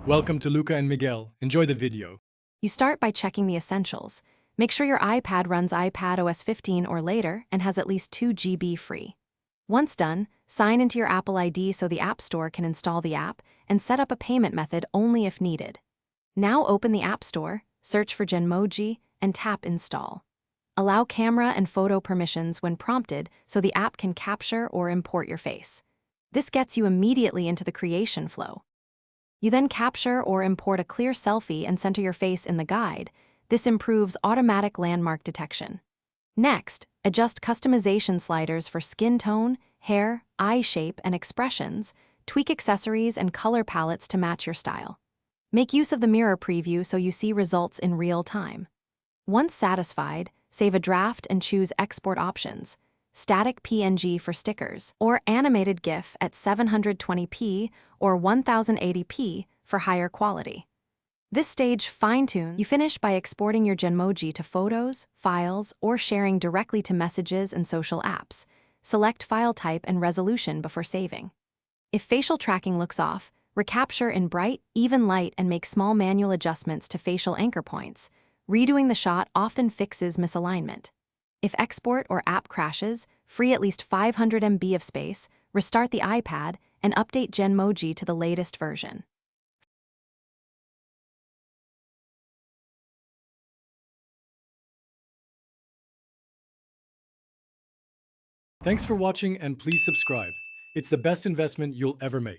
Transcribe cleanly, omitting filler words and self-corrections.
Welcome to Luca and Miguel. Enjoy the video. You start by checking the essentials. Make sure your iPad runs iPad OS 15 or later and has at least 2 GB free. Once done, sign into your Apple ID so the App Store can install the app and set up a payment method only if needed. Now open the App Store, search for Genmoji, and tap Install. Allow camera and photo permissions when prompted so the app can capture or import your face. This gets you immediately into the creation flow. You then capture or import a clear selfie and center your face in the guide. This improves automatic landmark detection. Next, adjust customization sliders for skin tone, hair, eye shape, and expressions. Tweak accessories and color palettes to match your style. Make use of the mirror preview so you see results in real time. Once satisfied, save a draft and choose export options. Static PNG for stickers, or animated GIF at 720p or 1080p for higher quality. This stage fine-tunes. You finish by exporting your Genmoji to photos, files, or sharing directly to messages and social apps. Select file type and resolution before saving. If facial tracking looks off, recapture in bright, even light and make small manual adjustments to facial anchor points. Redoing the shot often fixes misalignment. If export or app crashes, free at least 500 MB of space, restart the iPad, and update Genmoji to the latest version. Thanks for watching and please subscribe. It's the best investment you'll ever make.